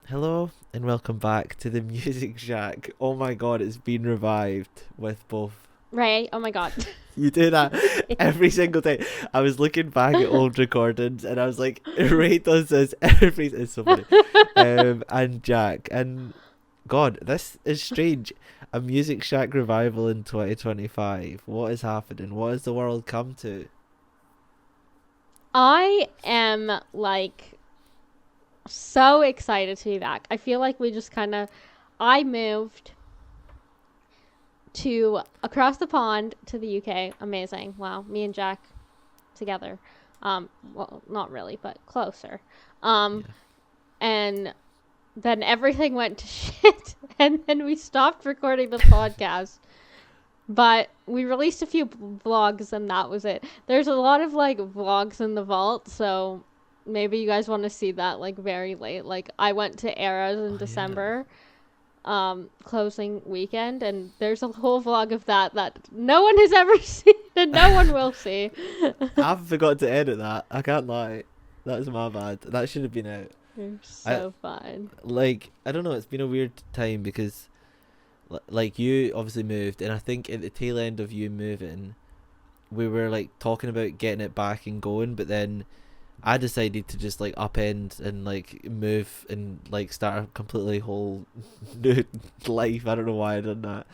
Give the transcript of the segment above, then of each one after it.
Hello and welcome back to the Music Shack. Oh my god, it's been revived with both. Right? Oh my god. You do that every single time. I was looking back at old recordings and I was like, Ray does this every. It's so funny. And Jack. And God, this is strange. A Music Shack revival in 2025. What is happening? What has the world come to? I am so excited to be back. I feel like we just I moved to across the pond to the UK. Amazing. Wow. Me and Jack together. Well, not really, but closer. Um, Yeah. and then everything went to shit and then we stopped recording the podcast. But we released a few vlogs and that was it. There's a lot of vlogs in the vault, so maybe you guys want to see that very late. Like I went to Eras in Oh, yeah. December, closing weekend, and there's a whole vlog of that no one has ever seen and no one will see. I forgot to edit that. I can't lie. That's my bad. That should have been out. They're I so fun. I don't know. It's been a weird time because you obviously moved, and I think at the tail end of you moving, we were like talking about getting it back and going, but then I decided to just like upend and like move and like start a completely whole new life. I don't know why I done that.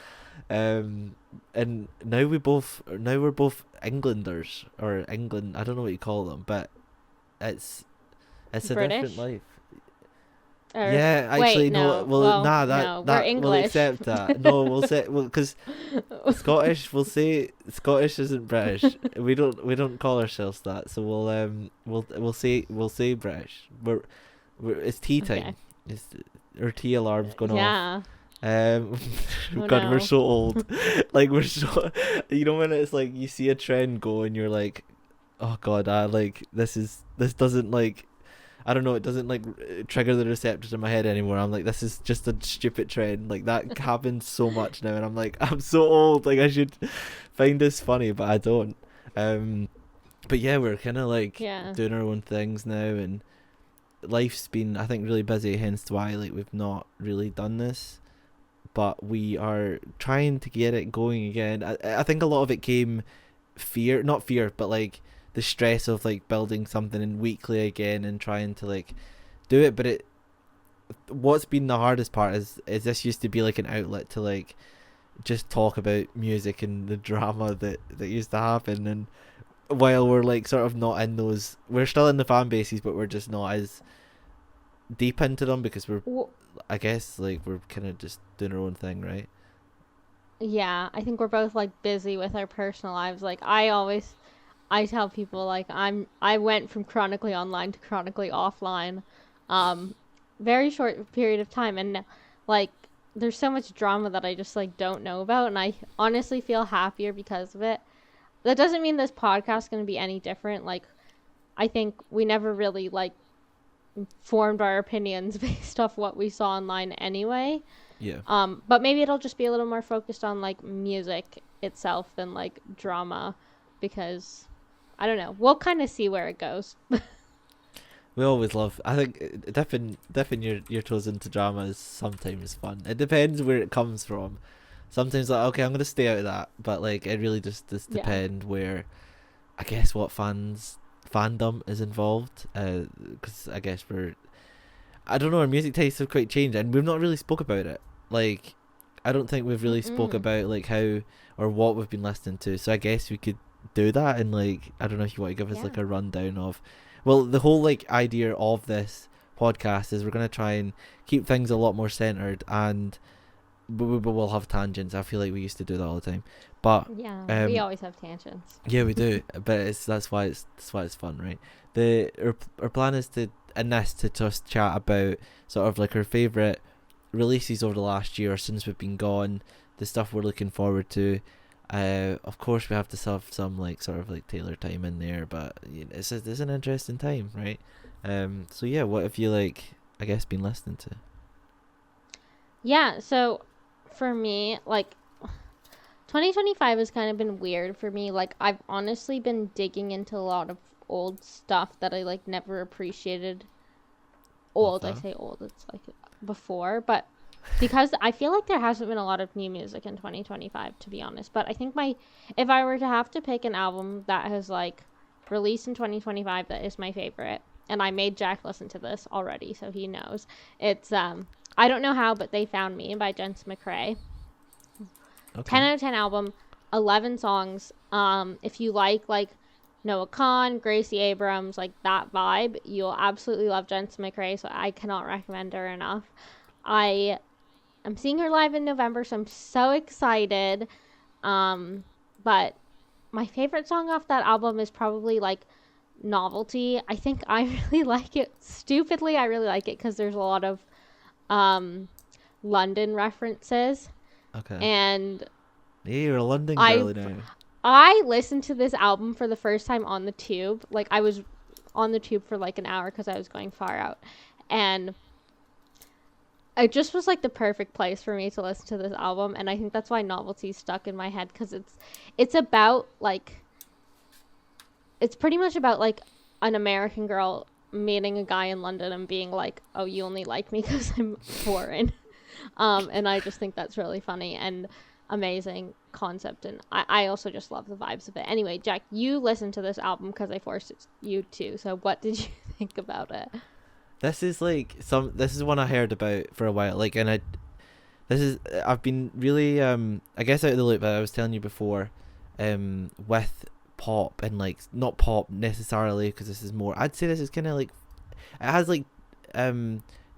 Um, and now we're both Englanders or England. I don't know what you call them, but it's it's a different British? life. Or Yeah, wait, actually, no. no. Well, Well, nah, no. We're that we'll English. accept that. No, we'll say because Scottish. We'll say Scottish isn't British. We don't call ourselves that. So we'll say British. We're it's tea Okay. time. It's our tea alarm's gone off. Yeah. Um, Oh God, we're no. so old. Like we're so, when it's like you see a trend go and you're like, oh God, this doesn't like I don't know, it doesn't like trigger the receptors in my head anymore. I'm like, this is just a stupid trend. Like that happens so much now, and I'm like, I'm so old. Like I should find this funny, but I don't. Um, but yeah, we're kind of like Yeah. doing our own things now, and life's been, I think, really busy. Hence why like we've not really done this, but we are trying to get it going again. I think a lot of it came fear, not fear, but like the stress of like building something in weekly again and trying to like do it. But it what's been the hardest part is this used to be like an outlet to like just talk about music and the drama that used to happen. And while we're like sort of not in those, we're still in the fan bases, but we're just not as deep into them because we're, W- I guess, like we're kind of just doing our own thing, right? Yeah, I think we're both busy with our personal lives. I tell people I went from chronically online to chronically offline, um, very short period of time, and like there's so much drama that I just don't know about, and I honestly feel happier because of it. That doesn't mean this podcast is going to be any different. I think we never really formed our opinions based off what we saw online anyway. Yeah. But maybe it'll just be a little more focused on music itself than drama, because I don't know. We'll kind of see where it goes. We always love. I think dipping your toes into drama is sometimes fun. It depends where it comes from. Sometimes like okay, I'm gonna stay out of that, but like it really just Yeah. depend where I guess what fandom is involved. Because I guess I don't know, our music tastes have quite changed, and we've not really spoke about it. Like I don't think we've really spoke Mm-mm. about like how or what we've been listening to. So I guess we could do that, and like I don't know if you want to give us like Yeah. a rundown of, well, the whole like idea of this podcast is we're gonna try and keep things a lot more centered, and we'll have tangents. I feel like we used to do that all the time, but Yeah. We um always have tangents. yeah, we do, but that's why it's fun, right? Our plan is to in this to just chat about sort of like our favorite releases over the last year since we've been gone, the stuff we're looking forward to. Of course, we have to have some like sort of like Taylor time in there, but it's an interesting time, right? So yeah, what have you like? I guess been listening to? Yeah. So for me, 2025 has kind of been weird for me. I've honestly been digging into a lot of old stuff that I never appreciated. Love Old, I that. say old. It's before, but because I feel like there hasn't been a lot of new music in 2025, to be honest. But I think if I were to have to pick an album that has like released in 2025 that is my favorite, and I made Jack listen to this already, so he knows. It's I Don't Know How, But They Found Me by Jensen McRae. Okay. 10 out of 10 album, 11 songs. If you like Noah Kahan, Gracie Abrams, like that vibe, you'll absolutely love Jensen McRae, so I cannot recommend her enough. I'm seeing her live in November, so I'm so excited. But my favorite song off that album is probably like Novelty. I think I really like it. Stupidly, I really like it because there's a lot of London references. Okay. And yeah, you're a London girly now. I listened to this album for the first time on the tube. Like, I was on the tube for like an hour because I was going far out. And it just was like the perfect place for me to listen to this album. And I think that's why Novelty stuck in my head, because it's about like, it's pretty much about like an American girl meeting a guy in London and being like, oh, you only like me because I'm foreign. And I just think that's really funny and amazing concept, and I also just love the vibes of it. Anyway, Jack, you listened to this album because I forced you to, so what did you think about it? This is one I heard about for a while, like, and I've been really I guess out of the loop, but I was telling you before, with pop, and like not pop necessarily, because this is more, I'd say this is kind of like, it has like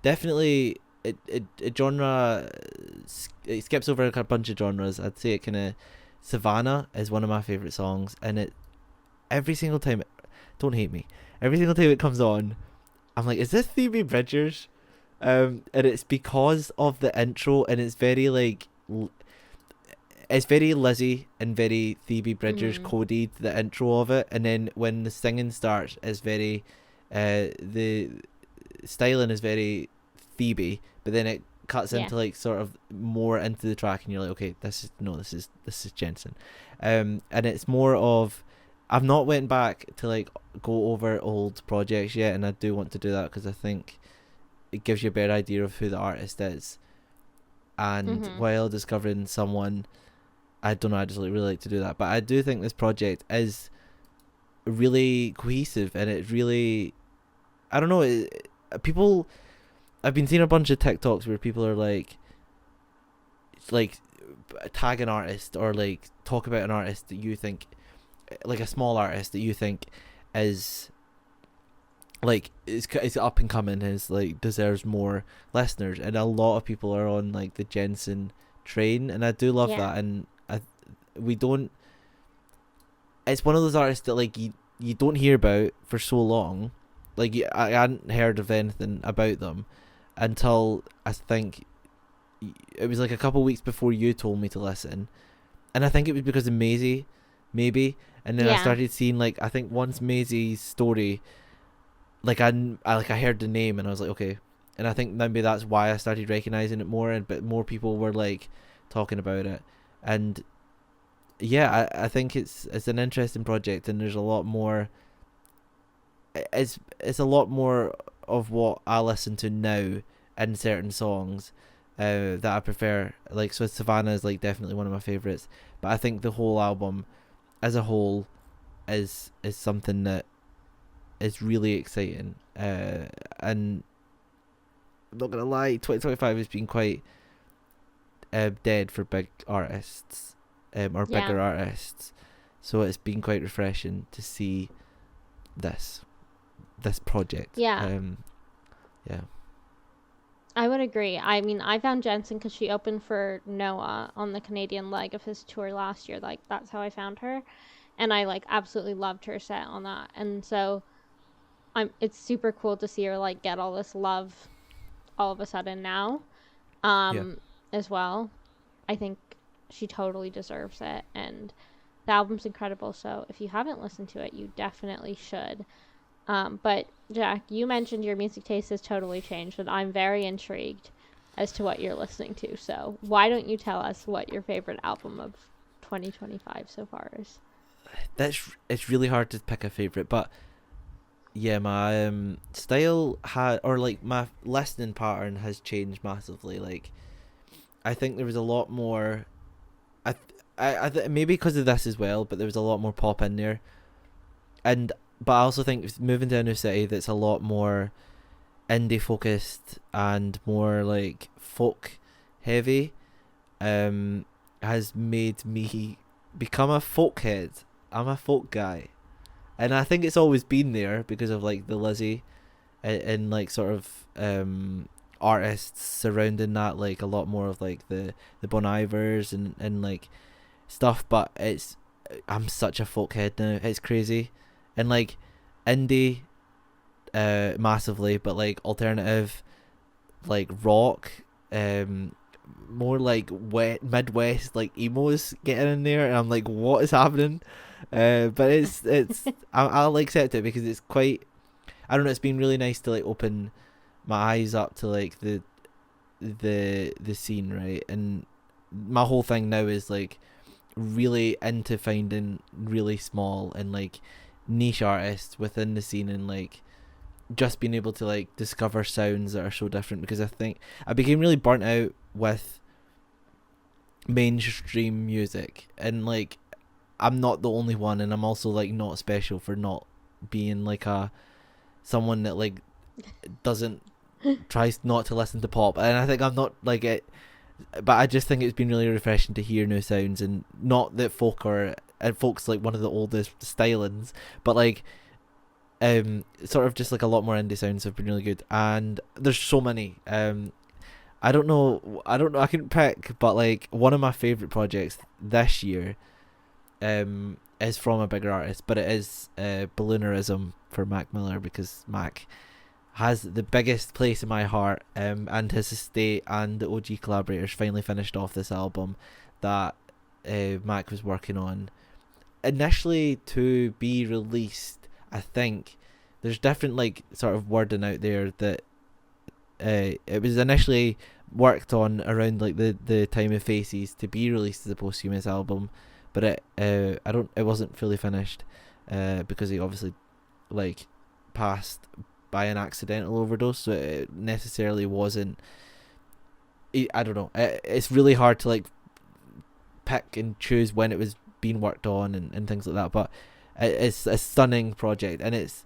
definitely it genre, it skips over a bunch of genres. I'd say it kind of, Savannah is one of my favorite songs, and it every single time, don't hate me, every single time it comes on, I'm like, is this Phoebe Bridgers? And it's because of the intro, and it's very like, it's very Lizzie and very Phoebe Bridgers coded, the intro of it, and then when the singing starts, it's very the styling is very Phoebe, but then it cuts into like sort of more into the track, and you're like, okay, this is Jensen. And it's more of, I've not went back to like go over old projects yet, and I do want to do that because I think it gives you a better idea of who the artist is, and while discovering someone, I don't know, I just really like to do that. But I do think this project is really cohesive, and it really, I don't know, people, I've been seeing a bunch of TikToks where people are like tag an artist, or like talk about an artist that you think, like a small artist that you think is like is up and coming, is like deserves more listeners, and a lot of people are on like the Jensen train, and I do love that. And we don't, it's one of those artists that like you don't hear about for so long. Like I hadn't heard of anything about them until I think it was like a couple of weeks before you told me to listen, and I think it was because of Maisie, maybe. And then I started seeing, like, I think once Maisie's story, like I heard the name, and I was like, okay. And I think maybe that's why I started recognizing it more, but more people were like talking about it. And yeah, I think it's an interesting project, and there's a lot more, it's a lot more of what I listen to now in certain songs that I prefer. Like, so Savannah is like definitely one of my favorites, but I think the whole album as a whole is something that is really exciting, and I'm not gonna lie, 2025 has been quite dead for big artists, or bigger artists, so it's been quite refreshing to see this project. I would agree. I mean, I found Jensen because she opened for Noah on the Canadian leg of his tour last year. Like, that's how I found her. And I, like, absolutely loved her set on that. And so it's super cool to see her, like, get all this love all of a sudden now as well. I think she totally deserves it. And the album's incredible. So if you haven't listened to it, you definitely should. But Jack, you mentioned your music taste has totally changed, and I'm very intrigued as to what you're listening to. So why don't you tell us what your favorite album of 2025 so far is? It's really hard to pick a favorite, but yeah, my style or like my listening pattern has changed massively. Like, I think there was a lot more. Maybe because of this as well, but there was a lot more pop in there, and but I also think moving to a new city that's a lot more indie focused and more like folk heavy, has made me become a folk head. I'm a folk guy, and I think it's always been there because of like the Lizzie and like sort of artists surrounding that, like a lot more of like the Bon Ivers and like stuff. But I'm such a folk head now. It's crazy, and like indie, massively, but like alternative, like rock, more like wet Midwest like emos getting in there, and I'm like, what is happening? But it's I'll accept it because it's quite. I don't know. It's been really nice to like open my eyes up to like the scene, right? And my whole thing now is like really into finding really small and like niche artists within the scene, and like just being able to like discover sounds that are so different, because I think I became really burnt out with mainstream music, and like I'm not the only one, and I'm also like not special for not being like a someone that like doesn't tries not to listen to pop, and I think I'm not like it, but I just think it's been really refreshing to hear new sounds, and not that folk's like one of the oldest stylings, but like sort of just like a lot more indie sounds have been really good, and there's so many. I don't know, I couldn't pick, but like one of my favorite projects this year is from a bigger artist, but it is Balloonerism for Mac Miller, because Mac has the biggest place in my heart, and his estate and the OG collaborators finally finished off this album that Mac was working on initially to be released. I think there's different like sort of wording out there that it was initially worked on around like the time of Faces to be released as a posthumous album, but it wasn't fully finished because he obviously like passed by an accidental overdose, so it necessarily wasn't. I don't know. It's really hard to like pick and choose when it was being worked on and things like that, but it's a stunning project, and it's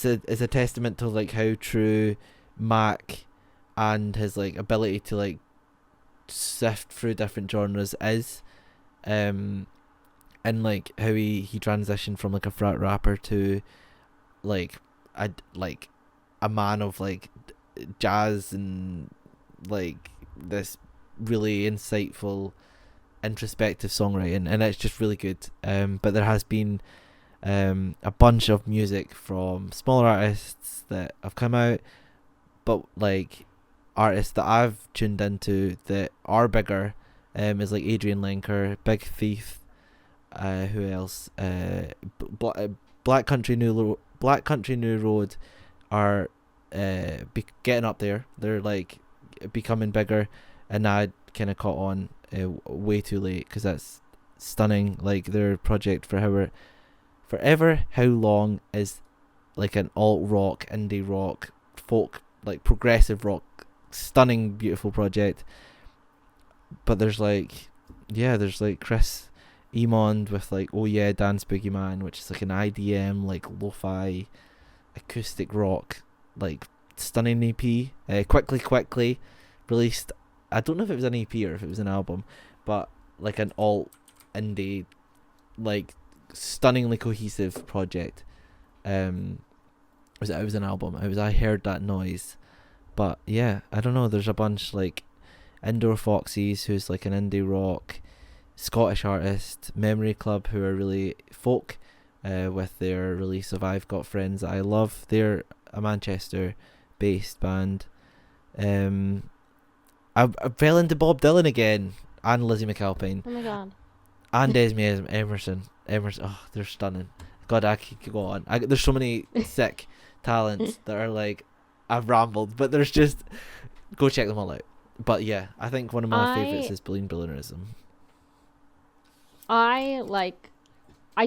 a testament to like how true Mac and his like ability to like sift through different genres is, and like how he transitioned from like a frat rapper to like a man of like jazz and like this really insightful introspective songwriting, and it's just really good. But there has been a bunch of music from smaller artists that have come out, but like artists that I've tuned into that are bigger, is like Adrian Lenker, Big Thief, who else? Black Country New Road are getting up there. They're like becoming bigger, and I kind of caught on way too late, because that's stunning. Like their project Forever How Long is like an alt rock, indie rock, folk, like progressive rock, stunning, beautiful project. But there's like Chris Emond with like Oh Yeah Dance Boogie Man, which is like an IDM like lo-fi acoustic rock, like stunning EP. Quickly released. I don't know if it was an EP or if it was an album, but like an alt indie, like stunningly cohesive project. It was an album. I Heard That Noise. But yeah, I don't know, there's a bunch like Indoor Foxes, who's like an indie rock Scottish artist, Memory Club, who are really folk, with their release of I've Got Friends That I Love. They're a Manchester based band. I fell into Bob Dylan again, and Lizzie McAlpine. Oh my god. And Esme Emerson. Oh, they're stunning. God, I could go on. There's so many sick talents that are like, I've rambled, but there's just, go check them all out. But yeah, I think one of my favourites is Balloonerism. I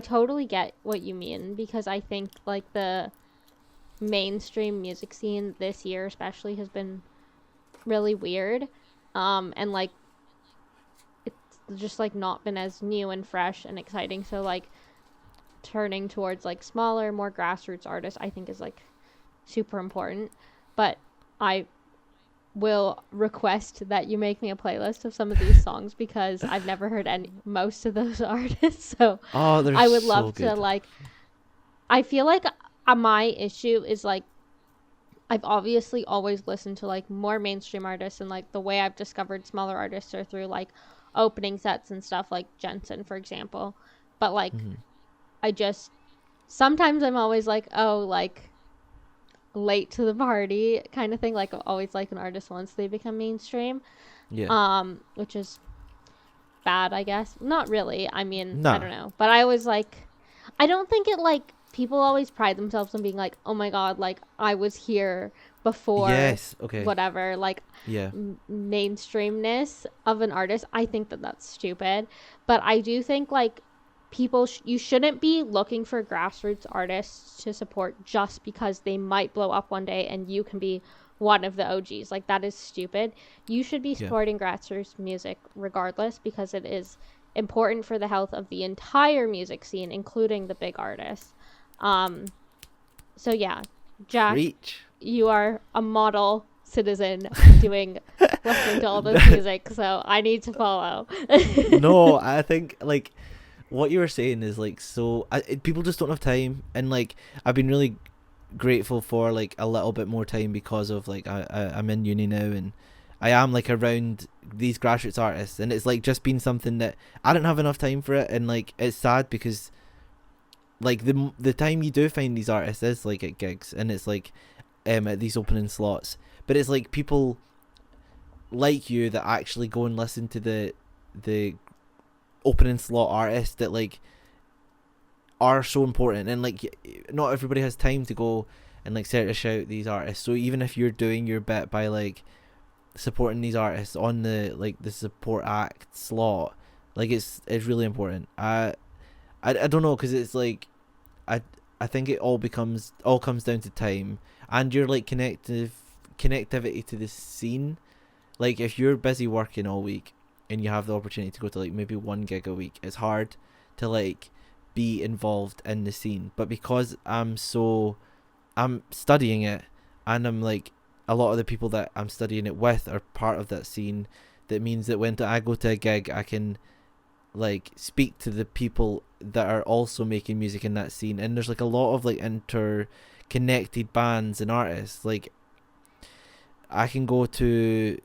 totally get what you mean, because I think like the mainstream music scene this year especially has been really weird, and like it's just like not been as new and fresh and exciting. So like turning towards like smaller, more grassroots artists, I think is like super important. But I will request that you make me a playlist of some of these songs because I've never heard most of those artists. So Oh, they're I would so love to good. like. I feel like my issue is like I've obviously always listened to like more mainstream artists, and like the way I've discovered smaller artists are through like opening sets and stuff like Jensen, for example. But like Hmm. I just sometimes I'm always like, oh, like late to the party kind of thing. Like always like an artist once they become mainstream. Yeah. Which is bad, I guess. Not really. I mean, I Nah. don't know. But I was like, I don't think it like people always pride themselves on being like, oh my god, like I was here before Yes. Okay. whatever, like Yeah. mainstreamness of an artist. I think that that's stupid. But I do think like people, you shouldn't be looking for grassroots artists to support just because they might blow up one day and you can be one of the OGs. Like that is stupid. You should be Yeah. supporting grassroots music regardless because it is important for the health of the entire music scene, including the big artists. Um, so yeah, Jack, Preach. you are a model citizen doing listening to all this music, so I need to follow. No, I think like what you were saying is like people just don't have time, and like I've been really grateful for like a little bit more time because of like I'm in uni now, and I am like around these grassroots artists, and it's like just been something that I don't have enough time for it, and like it's sad because like the time you do find these artists is like at gigs, and it's like at these opening slots, but it's like people like you that actually go and listen to the opening slot artists that like are so important, and like not everybody has time to go and like search out these artists. So even if you're doing your bit by like supporting these artists on the like the support act slot, like it's really important. I don't know, because it's like I I think it all comes down to time and your like connectivity to the scene. Like if you're busy working all week and you have the opportunity to go to like maybe one gig a week, it's hard to like be involved in the scene. But because I'm studying it, and I'm like a lot of the people that I'm studying it with are part of that scene, that means that when I go to a gig, I can like speak to the people that are also making music in that scene, and there's like a lot of like interconnected bands and artists. Like I can go to,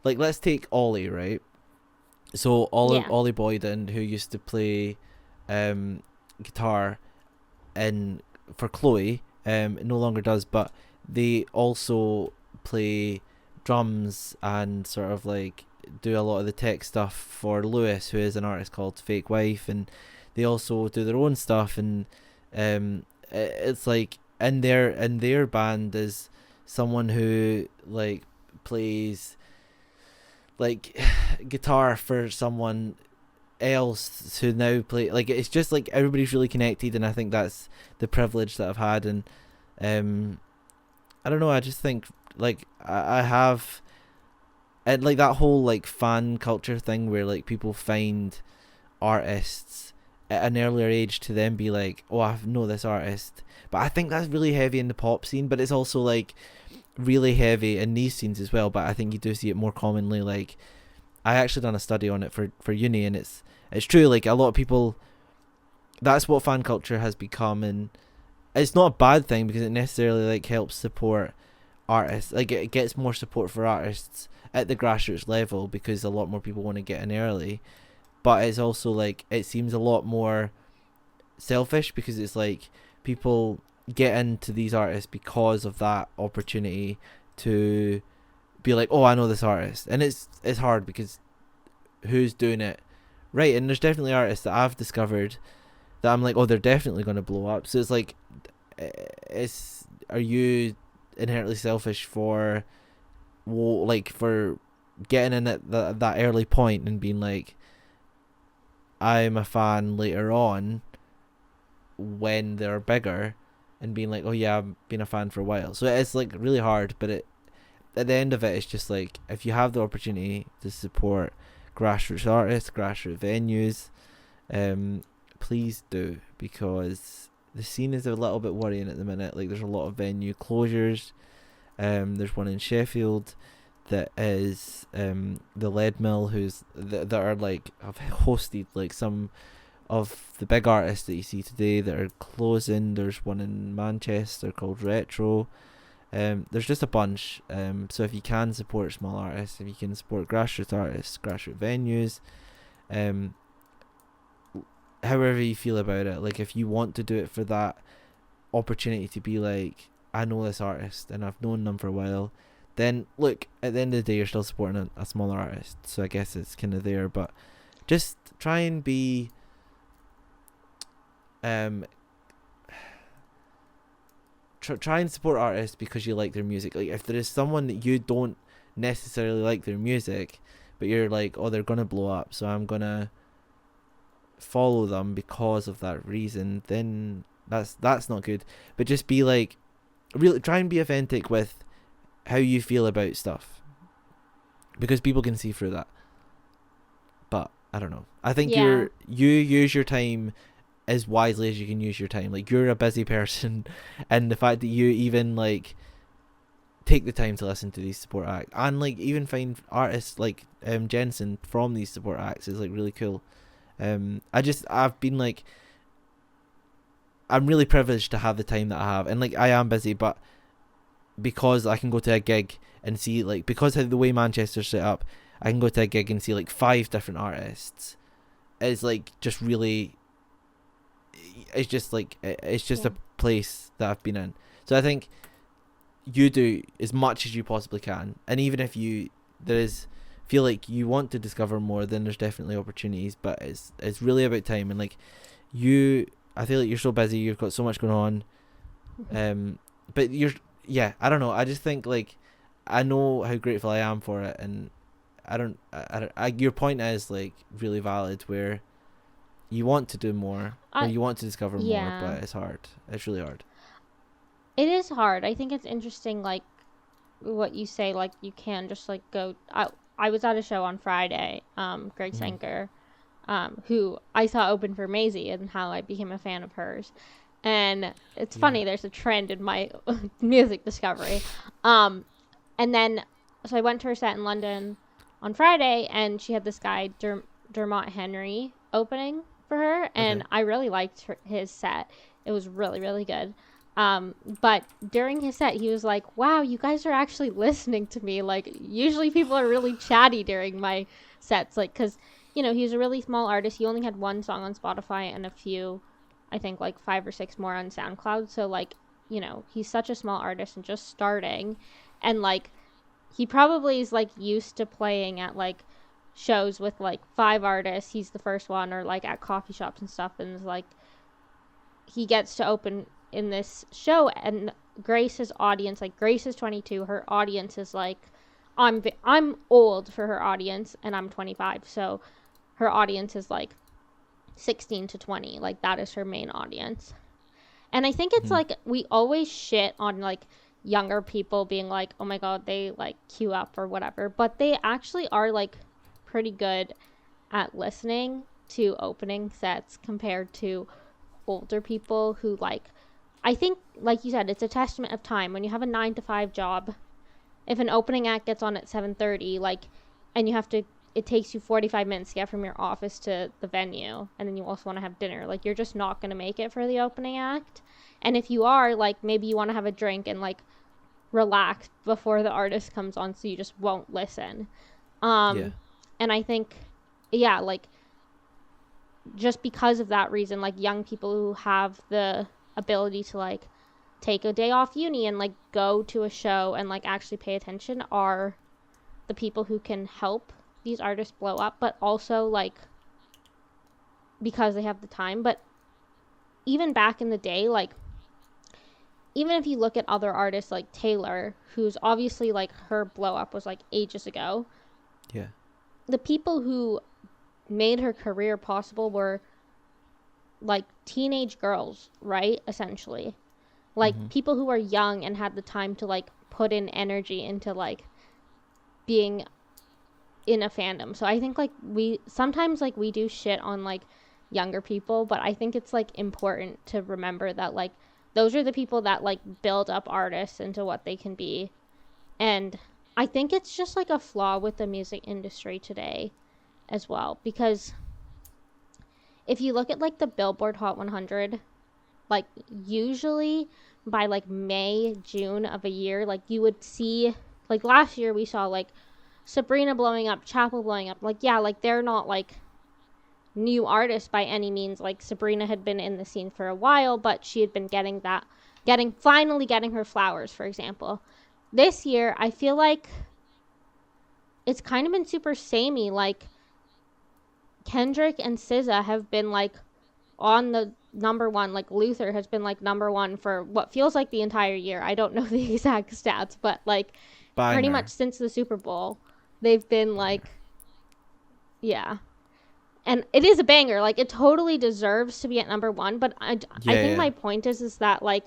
like, let's take Ollie, right? So Yeah. Ollie Boyden, who used to play guitar in for Chloe, no longer does, but they also play drums and sort of like do a lot of the tech stuff for Lewis, who is an artist called Fake Wife, and they also do their own stuff. And it's like in their band is someone who like plays like guitar for someone else who now play, like it's just like everybody's really connected, and I think that's the privilege that I've had. And I don't know, I just think like I have, and like that whole like fan culture thing where like people find artists at an earlier age to then be like, oh, I know this artist. But I think that's really heavy in the pop scene, but it's also like really heavy in these scenes as well. But I think you do see it more commonly. Like I actually done a study on it for uni, and it's true. Like a lot of people, that's what fan culture has become, and it's not a bad thing because it necessarily like helps support artists. Like it gets more support for artists at the grassroots level because a lot more people want to get in early. But it's also like it seems a lot more selfish because it's like people get into these artists because of that opportunity to be like, oh, I know this artist, and it's hard because who's doing it right? And there's definitely artists that I've discovered that I'm like, oh, they're definitely going to blow up. So it's like, are you inherently selfish for for getting in at that early point and being like, I'm a fan later on when they're bigger, and being like, oh yeah, I've been a fan for a while. So it's like really hard, but at the end of it, it's just like, if you have the opportunity to support grassroots artists, grassroots venues, please do, because the scene is a little bit worrying at the minute. Like, there's a lot of venue closures. There's one in Sheffield that is the Lead Mill, that are like, have hosted like some of the big artists that you see today that are closing. There's one in Manchester called Retro. There's just a bunch. So if you can support small artists, if you can support grassroots artists, grassroots venues, however you feel about it, like if you want to do it for that opportunity to be like, I know this artist and I've known them for a while, then look, at the end of the day, you're still supporting a smaller artist. So I guess it's kind of there, but just try and be try and support artists because you like their music. Like, if there is someone that you don't necessarily like their music, but you're like, oh, they're gonna blow up, so I'm gonna follow them because of that reason, then that's not good. But just be like, really try and be authentic with how you feel about stuff, because people can see through that. But I don't know, I think you use your time as wisely as you can use your time. Like, you're a busy person, and the fact that you even like take the time to listen to these support acts, and like even find artists like Jensen from these support acts, is like really cool. I've been like, I'm really privileged to have the time that I have, and like, I am busy, but because I can go to a gig and see, like, because of the way Manchester's set up, I can go to a gig and see like 5 different artists. It's like just really, it's just like, it's just a place that I've been in. So I think you do as much as you possibly can, and even if feel like you want to discover more, then there's definitely opportunities. But it's really about time, and like, I feel like you're so busy, you've got so much going on, but I don't know, I just think like, I know how grateful I am for it, and your point is like really valid, where you want to do more, or you want to discover more, but it's hard. It's really hard. It is hard. I think it's interesting, like what you say, like you can just like go. I was at a show on Friday, Greg Sanker, who I saw open for Maisie, and how I became a fan of hers. And it's funny, there's a trend in my music discovery. And then, so I went to her set in London on Friday, and she had this guy, Dermot Henry, opening for her, and I really liked his set. It was really, really good. But during his set, he was like, wow, you guys are actually listening to me. Like, usually people are really chatty during my sets. Like, because, you know, he's a really small artist. He only had 1 song on Spotify and a few, I think, like 5 or 6 more on SoundCloud. So, like, you know, he's such a small artist and just starting. And, like, he probably is, like, used to playing at, like, shows with, like, 5 artists. He's the first one, or, like, at coffee shops and stuff. And it's like, he gets to open in this show, and Grace's audience, like, Grace is 22, her audience is like, I'm old for her audience, and I'm 25, so her audience is like 16 to 20, like that is her main audience. And I think it's like, we always shit on like younger people being like, oh my god, they like queue up or whatever, but they actually are like pretty good at listening to opening sets compared to older people who, like, I think, like you said, it's a testament of time. When you have a 9-to-5 job, if an opening act gets on at 7:30, like, and it takes you 45 minutes to get from your office to the venue, and then you also want to have dinner, like, you're just not going to make it for the opening act. And if you are, like, maybe you want to have a drink and, like, relax before the artist comes on, so you just won't listen. And I think, like, just because of that reason, like, young people who have the ability to like take a day off uni and like go to a show and like actually pay attention are the people who can help these artists blow up, but also like because they have the time. But even back in the day, like, even if you look at other artists like Taylor, who's obviously like, her blow up was like ages ago, the people who made her career possible were like teenage girls, right? Essentially. like Mm-hmm. people who are young and had the time to like put in energy into like being in a fandom. So I think like we sometimes like we do shit on like younger people, but I think it's like important to remember that like those are the people that like build up artists into what they can be. And I think it's just like a flaw with the music industry today as well, because if you look at like the Billboard Hot 100, like usually by like May, June of a year, like you would see, like last year we saw like Sabrina blowing up, Chapel blowing up. Like, yeah, like they're not like new artists by any means. Like Sabrina had been in the scene for a while, but she had been finally getting her flowers, for example. This year, I feel like it's kind of been super samey. Like Kendrick and SZA have been like on the number one. Like Luther has been like number one for what feels like the entire year. I don't know the exact stats, but like pretty much Banger. since the Super Bowl, they've been like, yeah. And it is a banger. Like, it totally deserves to be at number one. But I Yeah, think yeah. my point is that, like,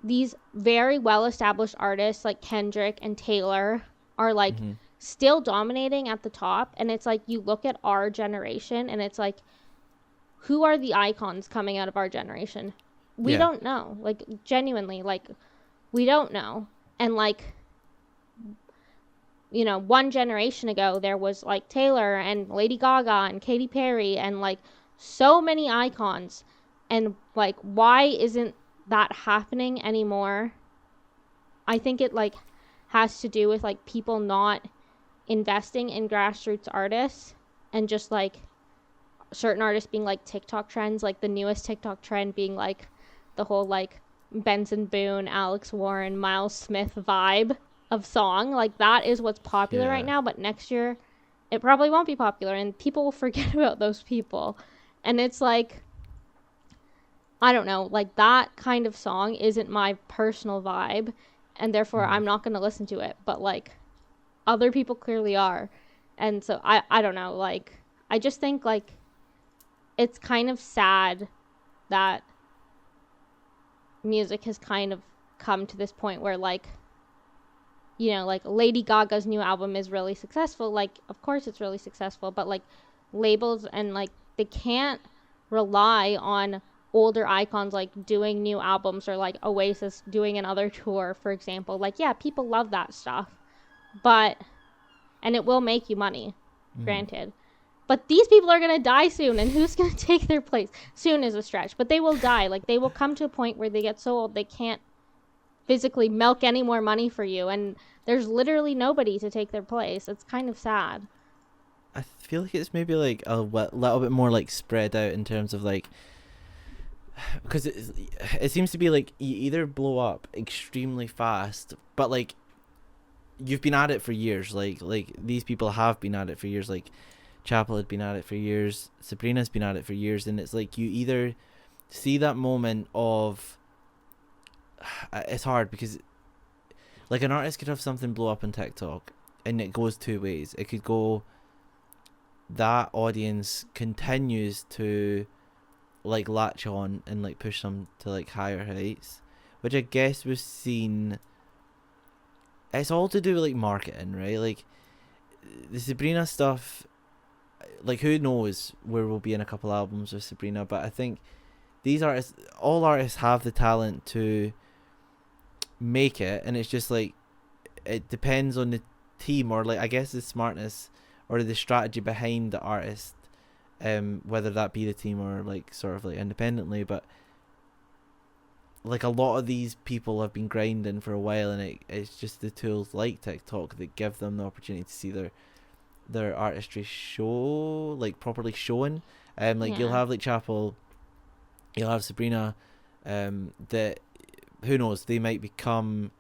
these very well-established artists, like Kendrick and Taylor, are, like, Mm-hmm. still dominating at the top. And it's like, you look at our generation, and it's like, who are the icons coming out of our generation? We Yeah. don't know. Like, genuinely, like, we don't know. And, like, you know, one generation ago, there was like Taylor and Lady Gaga and Katy Perry and like so many icons. And like, why isn't that happening anymore? I think it like has to do with like people not investing in grassroots artists and just like certain artists being like TikTok trends, like the newest TikTok trend being like the whole like Benson Boone, Alex Warren, Miles Smith vibe of song. Like that is what's popular right Yeah. now, but next year it probably won't be popular and people will forget about those people. And it's like, I don't know, like that kind of song isn't my personal vibe and therefore Mm-hmm. I'm not going to listen to it, but like other people clearly are. And so I don't know, like I just think like it's kind of sad that music has kind of come to this point where like, you know, like Lady Gaga's new album is really successful. Like, of course it's really successful, but like labels and like they can't rely on older icons like doing new albums or like Oasis doing another tour, for example. Like, yeah, people love that stuff, but and it will make you money, Mm-hmm. granted. But these people are going to die soon, and who's going to take their place? Soon is a stretch, but they will die. Like, they will come to a point where they get so old they can't physically milk any more money for you, and there's literally nobody to take their place. It's kind of sad. I feel like it's maybe like a little bit more like spread out in terms of like, because it seems to be like you either blow up extremely fast, but like you've been at it for years. Like these people have been at it for years. Like Chapel had been at it for years. Sabrina's been at it for years, and it's like you either see that moment of it's hard because like an artist could have something blow up on TikTok, and it goes two ways. It could go that audience continues to like latch on and like push them to like higher heights, which I guess we've seen. It's all to do with like marketing, right? Like the Sabrina stuff, like who knows where we'll be in a couple albums with Sabrina, but I think these artists, all artists have the talent to make it, and it's just like it depends on the team or like I guess the smartness or the strategy behind the artist, whether that be the team or like sort of like independently. But like a lot of these people have been grinding for a while, and it's just the tools like TikTok that give them the opportunity to see their artistry show like properly shown. Like you'll Yeah. have like Chapel, you'll have Sabrina, that who knows, they might become.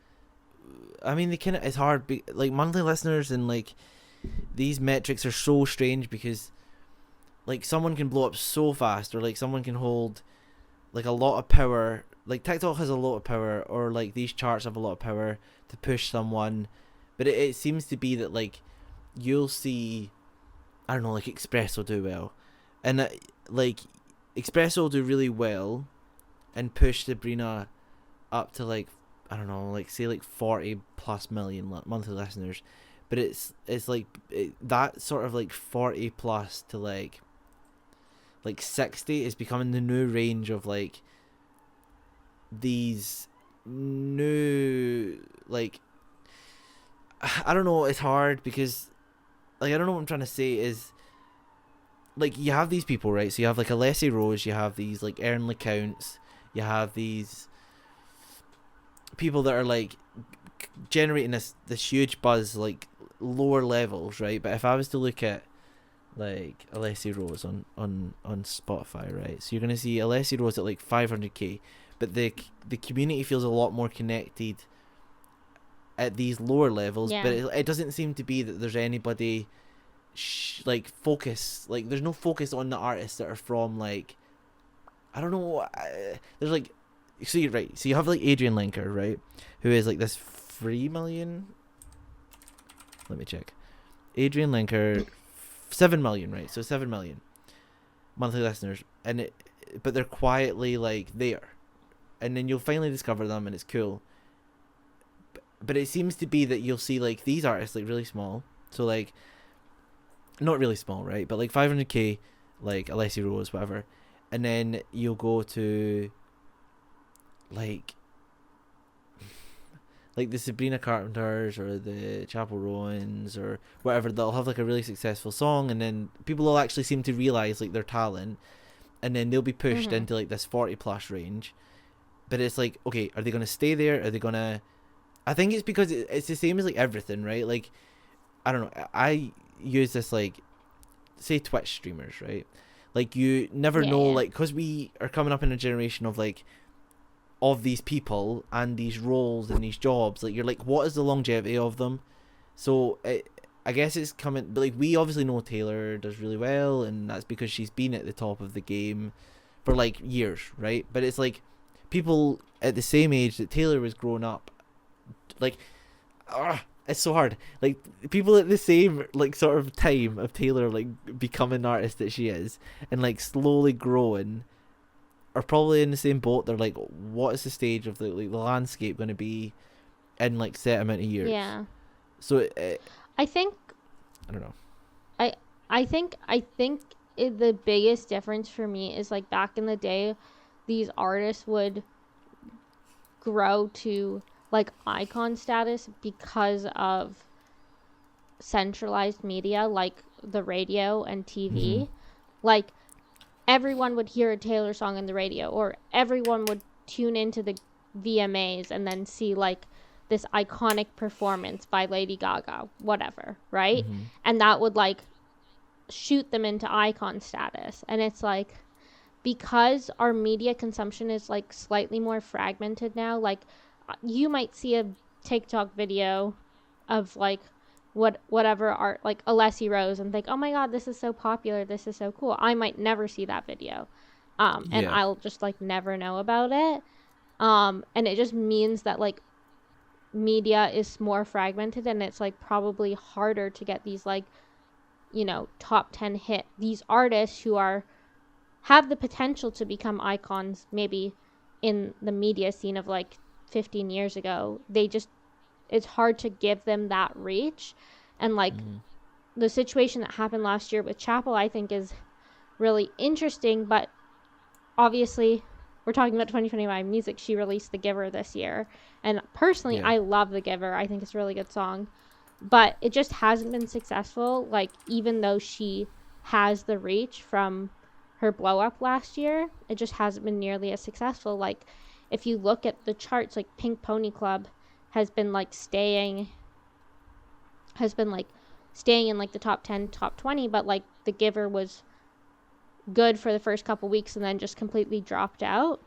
I mean, they kind of, it's hard. Like monthly listeners and like these metrics are so strange because like someone can blow up so fast, or like someone can hold like a lot of power. Like TikTok has a lot of power, or like these charts have a lot of power to push someone, but it seems to be that like you'll see, I don't know, like Express will do well, and like Express will do really well and push Sabrina up to like, I don't know, like say like 40 plus million monthly listeners, but it's like that sort of like 40 plus to like 60 is becoming the new range of like these new, like, I don't know, it's hard because like I don't know what I'm trying to say is like you have these people, right? So you have like Alessi Rose, you have these like earned accounts, you have these people that are like generating this huge buzz, like lower levels, right? But if I was to look at like Alessi Rose on Spotify, right? So you're gonna see Alessi Rose at like 500k, but the community feels a lot more connected at these lower levels. Yeah. But it doesn't seem to be that there's anybody like focus, like there's no focus on the artists that are from like, I don't know, there's like, so you right, so you have like Adrian Lenker, right, who is like this 3 million, let me check, Adrian Lenker, 7 million, right? So 7 million monthly listeners, and but they're quietly like there, and then you'll finally discover them, and it's cool. But it seems to be that you'll see like these artists like really small, so like not really small, right? But like 500k, like Alessi Rose, whatever, and then you'll go to like the Sabrina Carpenters or the Chapel Rowans or whatever, they'll have like a really successful song, and then people will actually seem to realize like their talent, and then they'll be pushed into like this 40 plus range. But it's like, okay, are they going to stay there? Are they going to, I think it's because it's the same as like everything, right? Like, I don't know, I use this like, say Twitch streamers, right? Like you never know, like, because we are coming up in a generation of like, of these people and these roles and these jobs, like you're like, what is the longevity of them? So I guess it's coming, but like we obviously know Taylor does really well, and that's because she's been at the top of the game for like years, right? But it's like people at the same age that Taylor was growing up, like, it's so hard. Like people at the same like sort of time of Taylor like becoming the artist that she is and like slowly growing are probably in the same boat. They're like, what is the stage of the like the landscape going to be in like set amount of years? Yeah. So I think I don't know. I think the biggest difference for me is like back in the day, these artists would grow to like icon status because of centralized media like the radio and TV. Like everyone would hear a Taylor song on the radio, or everyone would tune into the VMAs and then see like this iconic performance by Lady Gaga, whatever, right? And that would like shoot them into icon status. And it's like, because our media consumption is like slightly more fragmented now, like you might see a TikTok video of like whatever art, like Alessi Rose, and think, oh my god, this is so popular, this is so cool. I might never see that video, and I'll just like never know about it, and it just means that like media is more fragmented, and it's like probably harder to get these like, you know, top 10 hit, these artists who have the potential to become icons maybe in the media scene of like 15 years ago. It's hard to give them that reach. And like the situation that happened last year with Chapel, I think is really interesting, but obviously we're talking about 2025 music. She released The Giver this year, and personally I love The Giver. I think it's a really good song, but it just hasn't been successful. Like even though she has the reach from her blow up last year, it just hasn't been nearly as successful. Like if you look at the charts, like Pink Pony Club has been staying in like the top 10, top 20, but like The Giver was good for the first couple weeks and then just completely dropped out.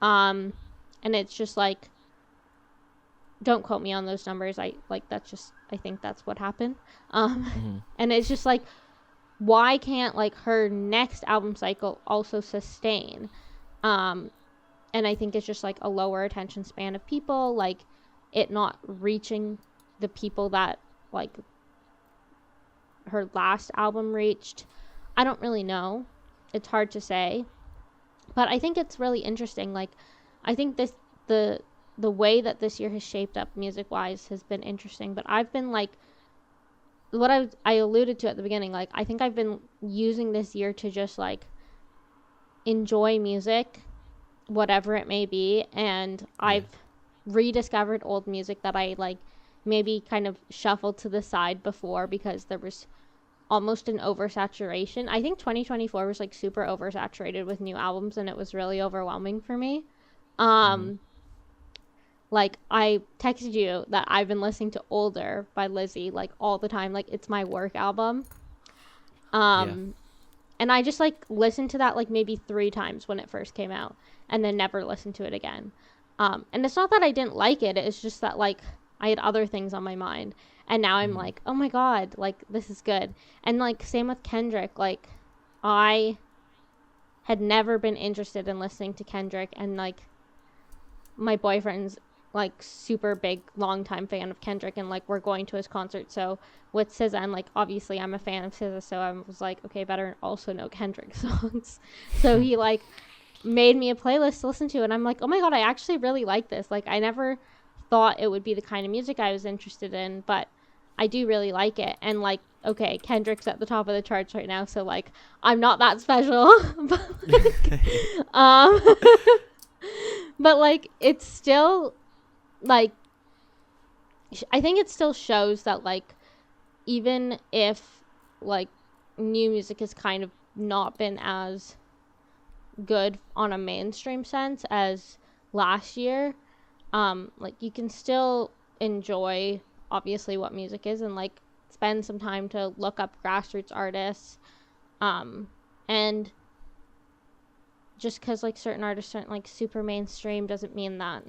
And it's just like, don't quote me on those numbers. I think that's what happened. And it's just like, why can't like her next album cycle also sustain? And I think it's just like a lower attention span of people, like it not reaching the people that like her last album reached. I don't really know. It's hard to say. But I think it's really interesting. Like I think the the way that this year has shaped up music wise has been interesting. But I've been like, what I alluded to at the beginning, like I think I've been using this year to just like enjoy music, whatever it may be, and Yeah. I've rediscovered old music that I like maybe kind of shuffled to the side before because there was almost an oversaturation. I think 2024 was like super oversaturated with new albums, and it was really overwhelming for me. Mm-hmm. Like I texted you that I've been listening to Older by Lizzie like all the time, like it's my work album. Yeah. um and I just like listened to that like maybe 3 times when it first came out, and then never listened to it again. And it's not that I didn't like it, it's just that like I had other things on my mind, and now I'm Mm-hmm. like, oh my god, like this is good. And like same with Kendrick, like I had never been interested in listening to Kendrick, and like my boyfriend's like super big long time fan of Kendrick, and like we're going to his concert. So with SZA, I'm like, obviously I'm a fan of SZA, so I was like, okay, better also know Kendrick songs. So he like made me a playlist to listen to, and I'm like, oh my god, I actually really like this. Like I never thought it would be the kind of music I was interested in, but I do really like it. And like, okay, Kendrick's at the top of the charts right now, so like I'm not that special. But like, um but like it's still like, I think it still shows that like even if like new music has kind of not been as good on a mainstream sense as last year, like you can still enjoy obviously what music is, and like spend some time to look up grassroots artists. And just because like certain artists aren't like super mainstream doesn't mean that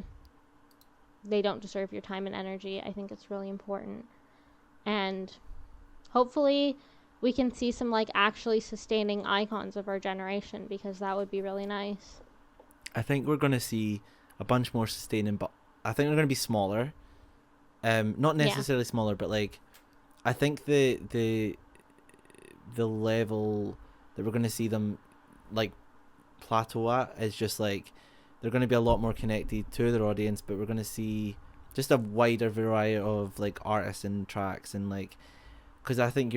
they don't deserve your time and energy. I think it's really important. And hopefully we can see some like actually sustaining icons of our generation, because that would be really nice. I think we're gonna see a bunch more sustaining, but I think they're gonna be smaller. Not Yeah. necessarily smaller, but like I think the level that we're gonna see them like plateau at is just like they're gonna be a lot more connected to their audience, but we're gonna see just a wider variety of like artists and tracks, and like because I think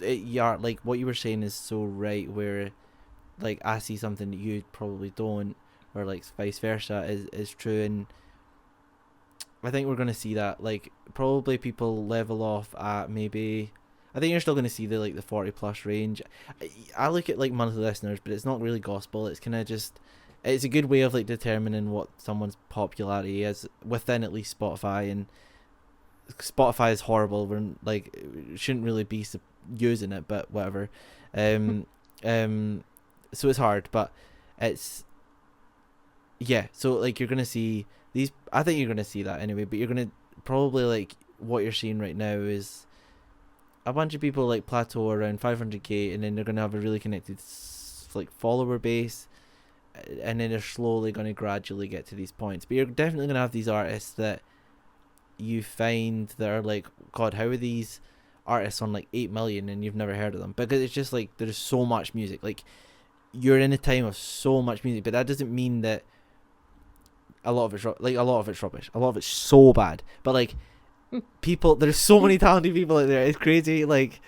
yeah, like what you were saying is so right, where like I see something that you probably don't, or like vice versa is true. And I think we're gonna see that like probably people level off at maybe. I think you're still gonna see the like the 40 plus range. I look at like monthly listeners, but it's not really gospel. It's kind of just it's a good way of like determining what someone's popularity is within at least Spotify. And Spotify is horrible. We're like shouldn't really be using it, but whatever. Um, so it's hard, but it's yeah. So like you're gonna see these. I think you're gonna see that anyway, but you're gonna probably like what you're seeing right now is a bunch of people like plateau around 500k, and then they're gonna have a really connected like follower base, and then they're slowly gonna gradually get to these points. But you're definitely gonna have these artists that you find that are like, God, how are these artists on like 8 million and you've never heard of them? Because it's just like there's so much music. Like you're in a time of so much music, but that doesn't mean that a lot of it's like a lot of it's rubbish. A lot of it's so bad. But like people, there's so many talented people out there. It's crazy. Like,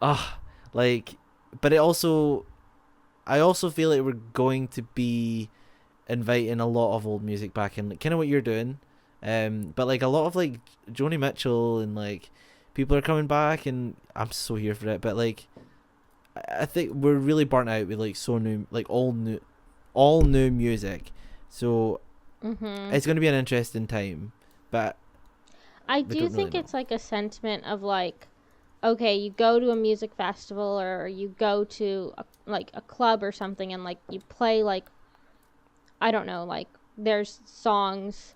ah, like, but it also, I also feel like we're going to be inviting a lot of old music back in, like, kind of what you're doing. But like a lot of like Joni Mitchell and like people are coming back, and I'm so here for it. But like, I think we're really burnt out with like so new, like all new music. So Mhm. it's going to be an interesting time, but I we do don't really think know. it's like a sentiment of like, okay, you go to a music festival or you go to like a club or something, and like you play like, I don't know, like there's songs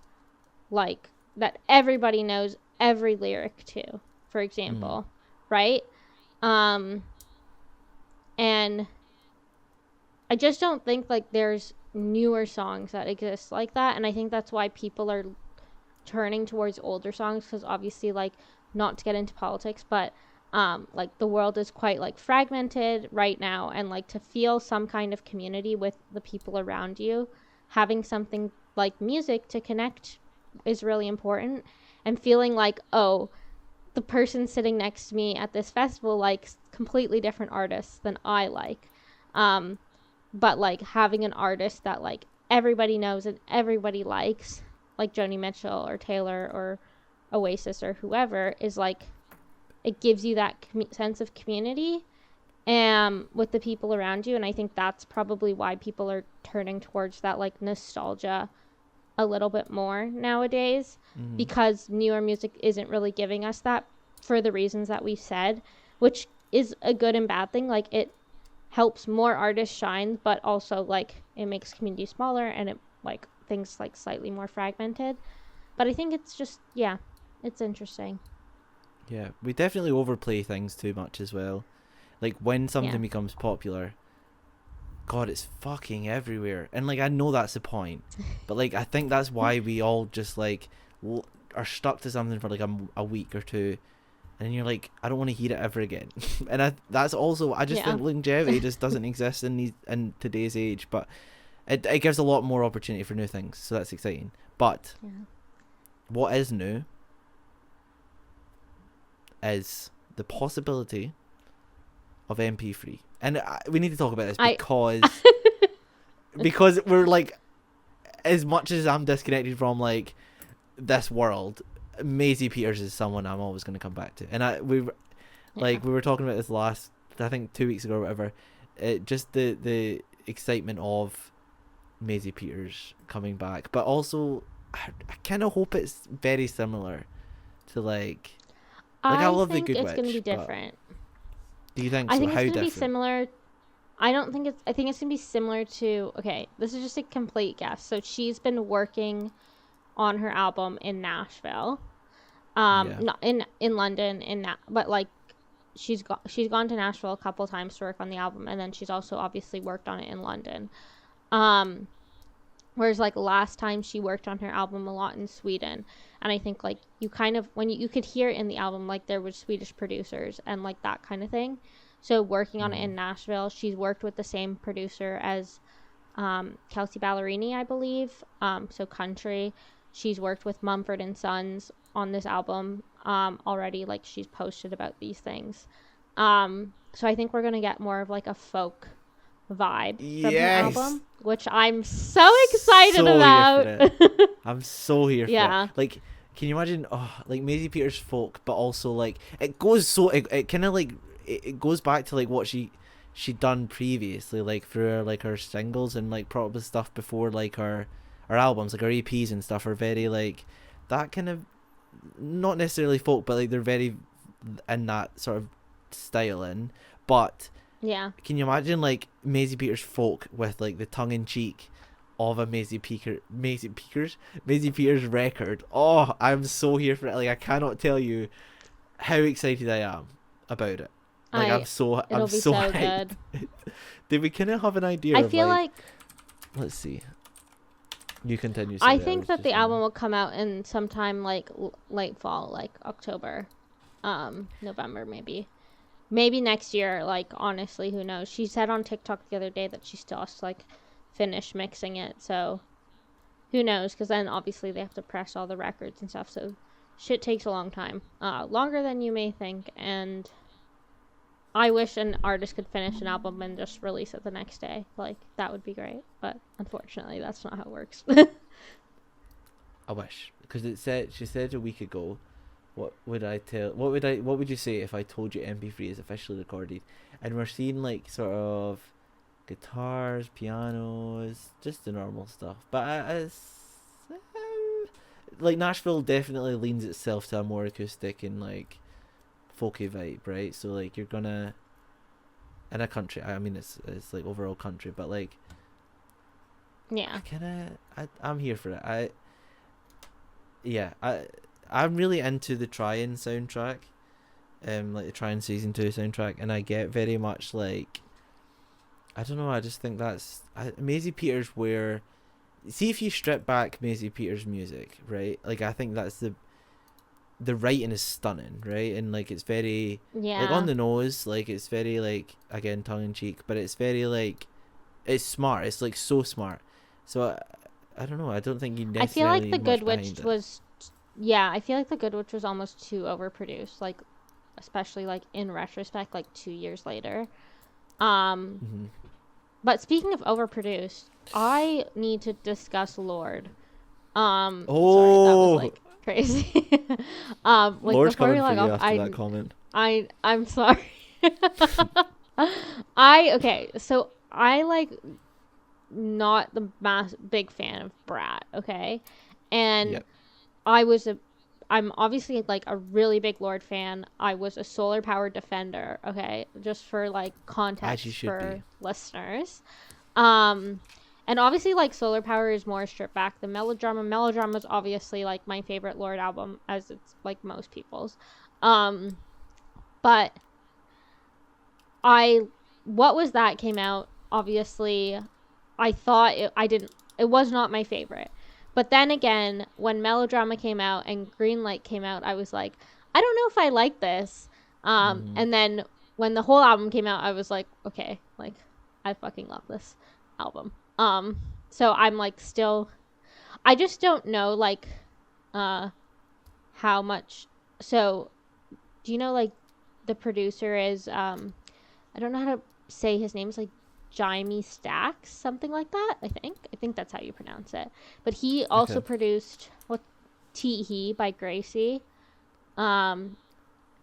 like that everybody knows every lyric to, for Mm. example, right? Um and I just don't think like there's newer songs that exist like that, and I think that's why people are turning towards older songs, because obviously like, not to get into politics, but like the world is quite like fragmented right now, and like to feel some kind of community with the people around you, having something like music to connect is really important, and feeling like, oh, the person sitting next to me at this festival likes completely different artists than I like. But like having an artist that like everybody knows and everybody likes, like Joni Mitchell or Taylor or Oasis or whoever, is like, it gives you that sense of community with the people around you. And I think that's probably why people are turning towards that like nostalgia a little bit more nowadays, because newer music isn't really giving us that for the reasons that we said, which is a good and bad thing. Like, it helps more artists shine, but also like it makes community smaller, and it like things like slightly more fragmented. But I think it's just, yeah, it's interesting. Yeah, we definitely overplay things too much as well. Like, when something Yeah. becomes popular, God, it's fucking everywhere. And like, I know that's the point, but like, I think that's why we all just like are stuck to something for like a week or two, and then you're like, I don't want to hear it ever again. And that's also, I just think longevity just doesn't exist in today's age. But it gives a lot more opportunity for new things, so that's exciting. But what is new is the possibility of MP3. And we need to talk about this because we're like, as much as I'm disconnected from like this world, Maisie Peters is someone I'm always going to come back to. And we were talking about this last, I think 2 weeks ago or whatever. Just the excitement of Maisie Peters coming back, but also I kind of hope it's very similar to like I love the Good Witch. It's going to be different. Do you think so? I think How it's going to different? be similar. I think it's going to be similar to, okay, this is just a complete guess. So she's been working on her album in Nashville. Not in London, but like she's gone to Nashville a couple times to work on the album, and then she's also obviously worked on it in London. Whereas like last time she worked on her album a lot in Sweden, and I think like you kind of, when you could hear in the album like there was Swedish producers and like that kind of thing. So working on it in Nashville, she's worked with the same producer as Kelsey Ballerini, I believe. So country. She's worked with Mumford and Sons on this album already. Like, she's posted about these things. So I think we're gonna get more of like a folk vibe from her album, which I'm so excited about. I'm so here for it. Like, can you imagine? Oh, like Maisie Peters folk, but also like it goes so it kind of like it goes back to like what she'd done previously, like through like her singles and like probably stuff before, like her albums, like her EPs and stuff are very like that kind of, not necessarily folk, but like they're very in that sort of styling. But can you imagine like Maisie Peters folk with like the tongue in cheek of a Maisie Peters record? Oh, I'm so here for it. Like, I cannot tell you how excited I am about it. Like, I'm so hyped. Good. Did we kind of have an idea? I feel like let's see. You continue. I think that the album will come out in sometime like late fall, like October, November maybe. Maybe next year, like, honestly, who knows? She said on TikTok the other day that she still has to, like, finish mixing it, so who knows? Because then, obviously, they have to press all the records and stuff, so shit takes a long time. Longer than you may think, and I wish an artist could finish an album and just release it the next day. Like, that would be great, but unfortunately, that's not how it works. I wish. Because she said a week ago, what would you say if I told you MP3 is officially recorded? And we're seeing like sort of guitars, pianos, just the normal stuff. But like Nashville definitely leans itself to a more acoustic and like folky vibe, right? So like you're gonna, in a country, I mean it's like overall country, but like I'm here for it. I'm really into the Try-In soundtrack, like the Try-In season 2 soundtrack, and I get very much like, I don't know, I just think that's Maisie Peters, where, see, if you strip back Maisie Peters' music, right, like I think that's the writing is stunning, right, and like it's very like on the nose, like it's very like, again, tongue in cheek, but it's very like, it's smart, it's like so smart. So I don't know. I don't think you I feel like necessarily The need much Good Witch behind it. was, yeah, I feel like The Good Witch was almost too overproduced, like, especially, like, in retrospect, like, 2 years later. Hmm. But speaking of overproduced, I need to discuss Lorde. Sorry, that was, Oh, like, crazy. Like, Lord's before we coming for log you off, after that comment. I'm sorry. Okay, so I, like, not the big fan of BRAT, okay? And Yep, I was a I'm obviously like a really big Lorde fan. I was a solar power defender, okay? Just for like as you context should be. for listeners. Um and obviously like solar power is more stripped back than melodrama. Melodrama is obviously like my favorite Lorde album, as it's like most people's. Um but I what was that came out, obviously I thought I didn't it was not my favorite. But then again, when Melodrama came out and Greenlight came out, I was like, I don't know if I like this. Hmm. And then when the whole album came out, I was like, okay, like I fucking love this album. So I'm like still I just don't know like uh how much. So do you know like the producer is I don't know how to say his name. It's like Jaime Stacks, something like that. I think that's how you pronounce it. But he also Okay. produced what Tee by Gracie. Um,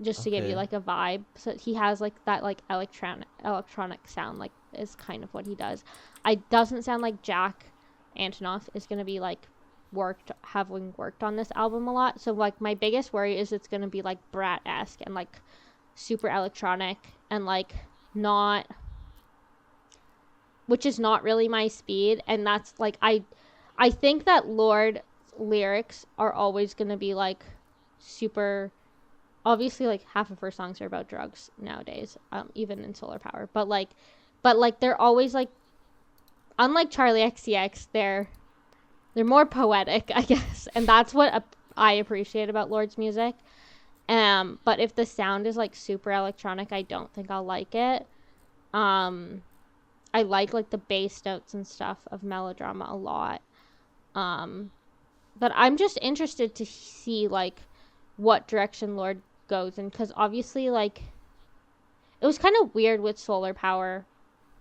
just to give you Okay. like a vibe. So he has like that like electronic sound, like is kind of what he does. I doesn't sound like Jack Antonoff is gonna be like having worked on this album a lot. So like my biggest worry is it's gonna be like Brat-esque and like super electronic and like not, which is not really my speed. And that's like I think that Lorde lyrics are always going to be like super, obviously like half of her songs are about drugs nowadays, even in solar power, but like they're always like, unlike Charlie XCX, they're more poetic, I guess. And that's what I appreciate about Lorde's music. But if the sound is like super electronic, I don't think I'll like it. um I like the bass notes and stuff of Melodrama a lot. Um, but I'm just interested to see like what direction Lorde goes in, because obviously like it was kind of weird with Solar Power,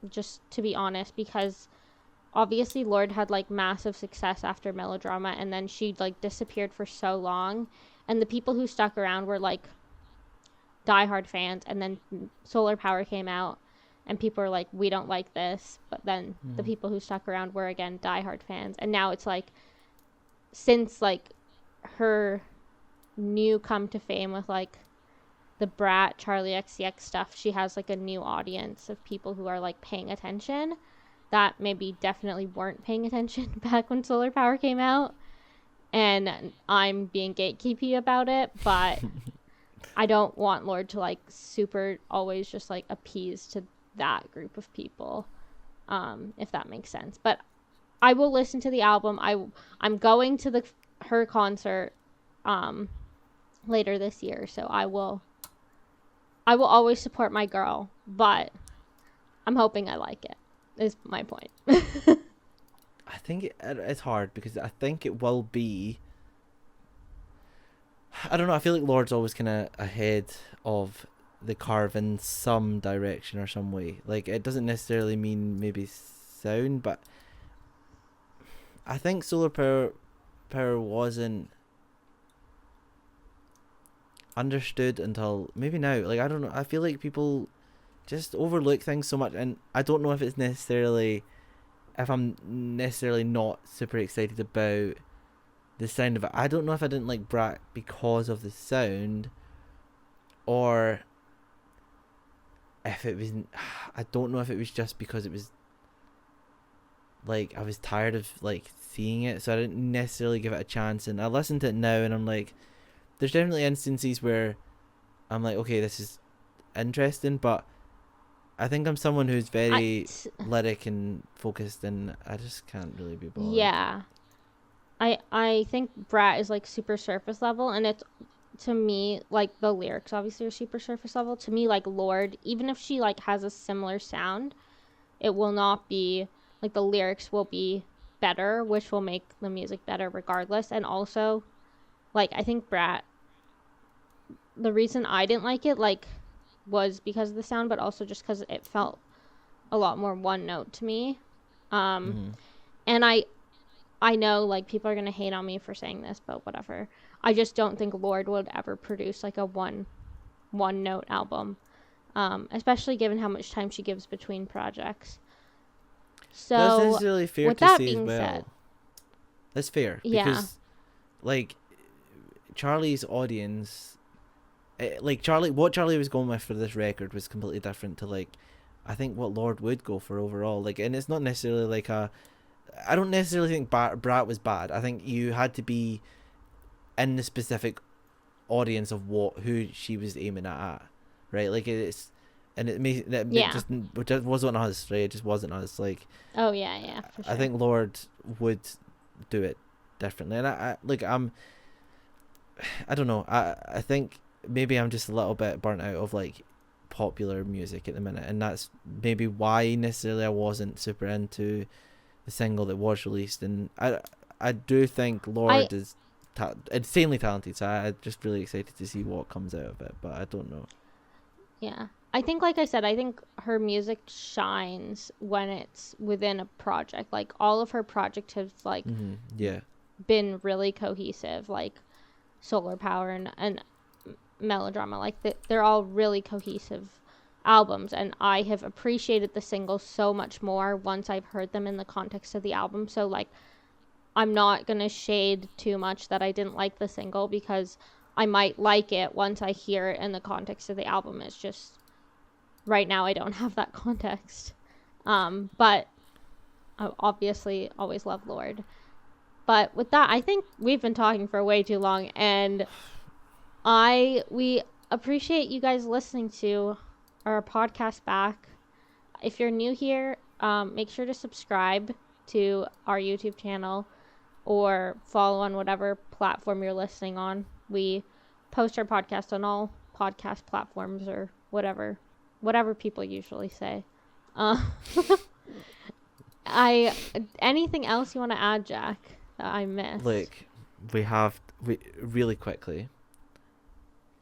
just to be honest, because obviously Lorde had like massive success after Melodrama, and then she like disappeared for so long, and the people who stuck around were like diehard fans, and then Solar Power came out and people were like, we don't like this. But then the Hmm. people who stuck around were again diehard fans. And now it's like, since like her new come to fame with like the Brat, Charlie XCX stuff, she has like a new audience of people who are like paying attention that maybe definitely weren't paying attention back when Solar Power came out. And I'm being gatekeepy about it, but I don't want Lorde to like super always just like appease to that group of people, if that makes sense. But I will listen to the album. I'm going to the her concert um later this year, so I will always support my girl, but I'm hoping I like it. Is my point. I think it's hard because I think it will be. I don't know. I feel like Lord's always kind of ahead of the curve in some direction or some way. Like it doesn't necessarily mean maybe sound, but I think Solar Power wasn't understood until maybe now. Like I don't know. I feel like people just overlook things so much, and I don't know if I'm necessarily not super excited about the sound of it. I don't know if I didn't like Brat because of the sound, or if it was. I don't know if it was just because it was like I was tired of like seeing it, so I didn't necessarily give it a chance. And I listened to it now, and I'm like, there's definitely instances where I'm like, okay, this is interesting, but I think I'm someone who's I very lyric and focused, and I just can't really be bothered. Yeah. I think Brat is like super surface level, and it's, to me, like the lyrics obviously are super surface level. To me, like Lorde, even if she like has a similar sound, it will not be like the lyrics will be better, which will make the music better regardless. And also, like, I think BRAT, the reason I didn't like it, like, was because of the sound, but also just because it felt a lot more one note to me. Mm-hmm. And I know, like, people are gonna hate on me for saying this, but whatever. I just don't think Lorde would ever produce like a one note album, especially given how much time she gives between projects. That's So necessarily fair with to that say as being said, well. That's fair yeah, because, like, Charlie's audience, like what Charlie was going with for this record was completely different to, like, I think what Lorde would go for overall. Like, and it's not necessarily like I don't necessarily think Brat was bad. I think you had to be in the specific audience of who she was aiming at, right? Like, it's, and it just wasn't us, right? It just wasn't us. Like, oh yeah, for sure. I think Lorde would do it differently, and I don't know. I think maybe I'm just a little bit burnt out of, like, popular music at the minute, and that's maybe why necessarily I wasn't super into the single that was released. And I do think Lorde is insanely talented, so I'm just really excited to see what comes out of it, but I don't know. Yeah. I think, like I said, I think her music shines when it's within a project. Like, all of her projects have, like, been really cohesive, like Solar Power and Melodrama. Like, they're all really cohesive albums, and I have appreciated the singles so much more once I've heard them in the context of the album. So, like, I'm not going to shade too much that I didn't like the single, because I might like it once I hear it in the context of the album. It's just, right now I don't have that context. But I obviously always love Lorde. But with that, I think we've been talking for way too long, and we appreciate you guys listening to our podcast back. If you're new here, make sure to subscribe to our YouTube channel or follow on whatever platform you're listening on. We post our podcast on all podcast platforms, or whatever people usually say. Anything else you want to add, Jack, that I missed? Like, we really quickly.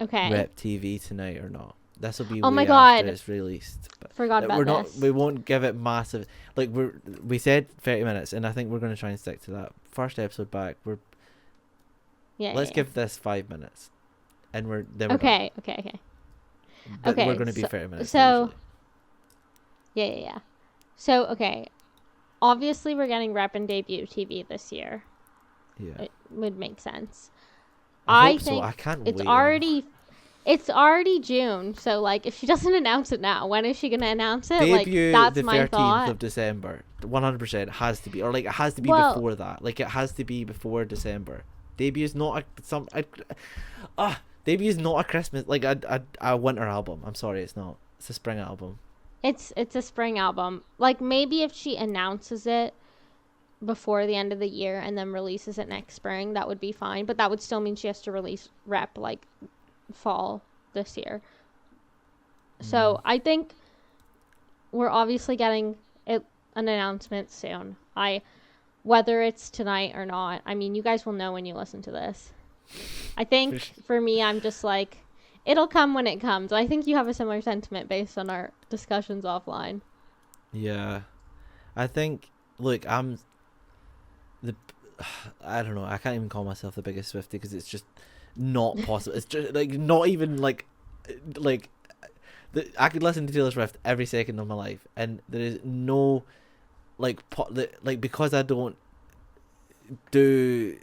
Okay. Rep TV tonight or not? This will be oh way my God. after it's released. But forgot about this. We won't give it massive. Like, we said 30 minutes, and I think we're going to try and stick to that. First episode back. Let's give this 5 minutes, and we're okay. But okay, we're going to be 30 minutes. So yeah. So okay, obviously we're getting Rep and Debut TV this year. Yeah, it would make sense. I hope think so. I can't it's wait. It's already June, so, like, if she doesn't announce it now, when is she gonna announce it? Debut, like, that's the my 13th thought. of December. 100% has to be, or, like, it has to be before that. Like, it has to be before December. Debut is not Debut is not a Christmas, like, a winter album. I'm sorry, it's not. It's a spring album. It's a spring album. Like, maybe if she announces it before the end of the year and then releases it next spring, that would be fine. But that would still mean she has to release Rep, like, fall this year. So I think we're obviously getting an announcement soon. Whether it's tonight or not, I mean, you guys will know when you listen to this. I think for me, I'm just like, it'll come when it comes. I think you have a similar sentiment based on our discussions offline. Yeah, I think, look, I don't know, I can't even call myself the biggest Swiftie, because it's just not possible. It's just, like, not even like I could listen to Taylor Swift every second of my life, and there is no, like, because I don't do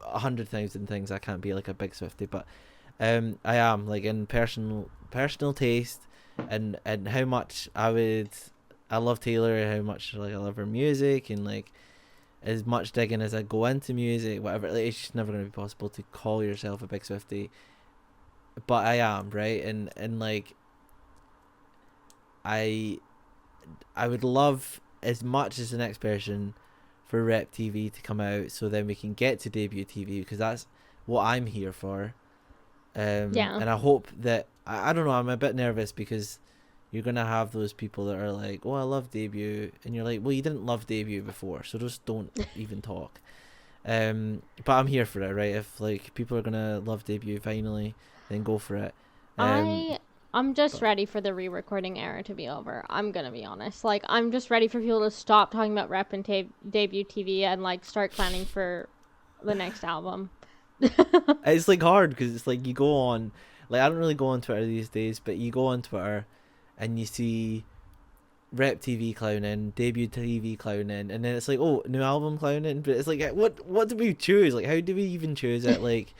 100,000 things, I can't be like a big Swiftie. But I am, like, in personal taste, and how much I love Taylor, how much, like, I love her music, and, like, as much digging as I go into music, whatever, like, it's just never going to be possible to call yourself a big Swiftie. But I am, right? And like, I would love, as much as the next person, for Rep TV to come out, so then we can get to Debut TV, because that's what I'm here for. And I hope that, I don't know, I'm a bit nervous, because you're gonna have those people that are like, oh, I love debut, and you're like, well, you didn't love debut before, so just don't even talk. But I'm here for it, right? If like people are gonna love debut finally, then go for it. I'm just but- ready for the re-recording era to be over. I'm gonna be honest. Like, I'm just ready for people to stop talking about rep and debut TV and like start planning for the next album. It's like hard because it's like you go on, like I don't really go on Twitter these days, but you go on Twitter and you see rep TV clowning, debut TV clowning, and then it's like, oh, new album clowning, but it's like, what do we choose? Like, how do we even choose it? Like,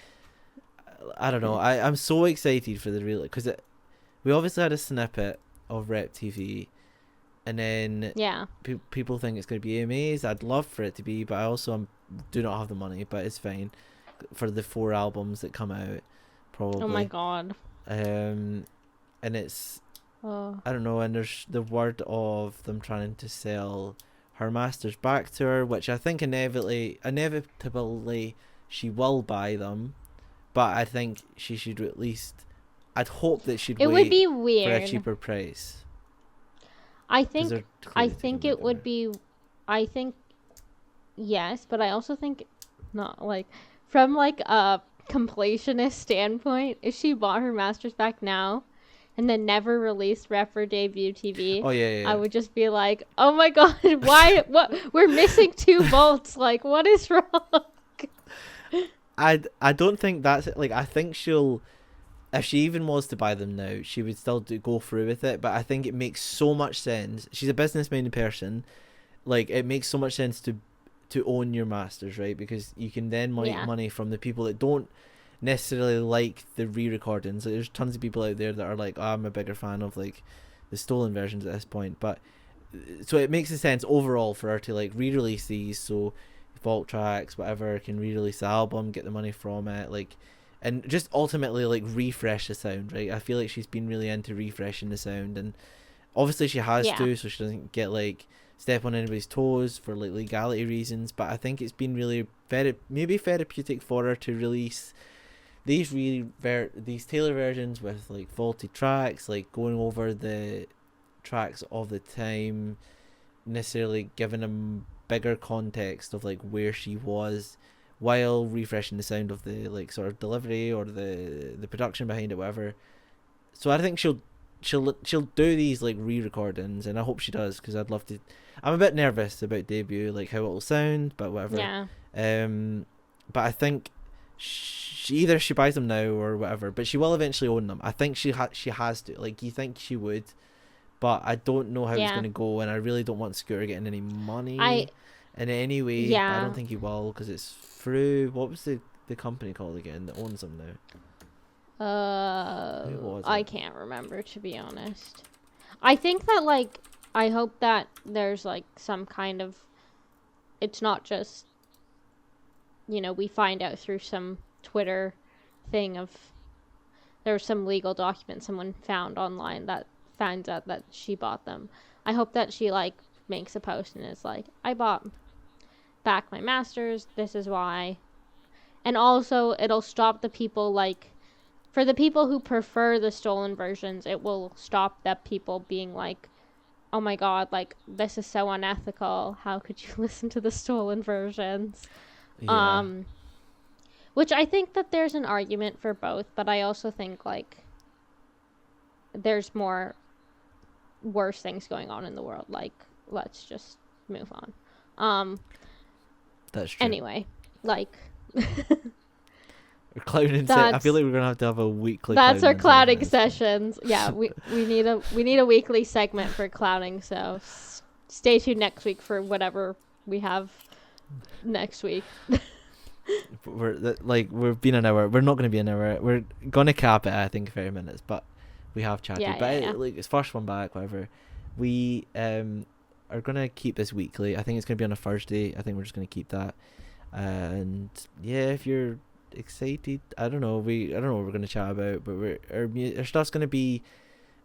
I don't know. I'm so excited for the real, because we obviously had a snippet of rep TV, and then Yeah. people think it's going to be AMAs. I'd love for it to be, but I also do not have the money, but it's fine for the 4 albums that come out, probably. Oh my god. And it's, Oh. I don't know, and there's the word of them trying to sell her masters back to her, which I think inevitably she will buy them, but I think she should at least, I'd hope that she'd It wait would be for a weird. cheaper price. I 'Cause think they're I clearly think taking it would better. be I think yes, but I also think not, like, from like a completionist standpoint, if she bought her masters back now and then never released rep or debut TV, Oh yeah. I would just be like, "Oh my god, why what we're missing 2 bolts. Like, what is wrong?" I don't think that's it. Like, I think she'll, if she even was to buy them now, she would still go through with it. But I think it makes so much sense. She's a business-minded person. Like, it makes so much sense to own your masters, right? Because you can then make Yeah. money from the people that don't necessarily like the re-recordings. Like, there's tons of people out there that are like, oh, I'm a bigger fan of like the stolen versions at this point. But so it makes sense overall for her to like re-release these, so vault tracks, whatever, can re-release the album, get the money from it, like, and just ultimately like refresh the sound, right? I feel like she's been really into refreshing the sound, and obviously she has Yeah. to, so she doesn't get like step on anybody's toes for like legality reasons. But I think it's been really maybe therapeutic for her to release these these Taylor versions with like vaulted tracks, like going over the tracks of the time, necessarily giving them bigger context of like where she was, while refreshing the sound of the like sort of delivery or the production behind it, whatever. So I think she'll do these like re-recordings, and I hope she does, because I'd love to. I'm a bit nervous about debut, like how it'll sound, but whatever. Yeah. But I think either she buys them now or whatever, but she will eventually own them. I think she has to. Like, you think she would, but I don't know how it's Yeah. going to go, and I really don't want Scooter getting any money in any way. But I Yeah. don't think he will, because it's through, what was the company called again that owns them now? Who was I it? can't remember, to be honest. I think that, like, I hope that there's like some kind of, it's not just, we find out through some Twitter thing of, there's some legal document someone found online that finds out that she bought them. I hope that she like makes a post and is like, I bought back my masters, this is why. And also it'll stop the people, like, for the people who prefer the stolen versions, it will stop that people being like, oh my god, like, this is so unethical, how could you listen to the stolen versions? Yeah. Which I think that there's an argument for both, but I also think, like, there's more worse things going on in the world. Like, let's just move on. That's true. Anyway, like, We're clowning. I feel like we're gonna have to have a weekly. That's our clowning session. sessions. Yeah, we need a weekly segment for clowning. So stay tuned next week for whatever we have next week. We've been an hour. We're not going to be an hour. We're gonna cap it, I think, 30 minutes. But we have chatted. Yeah, but yeah. Like, it's first one back, whatever. We are gonna keep this weekly. I think it's gonna be on a Thursday. I think we're just gonna keep that. And yeah, if you're excited, I don't know. I don't know what we're gonna chat about, but our stuff's gonna be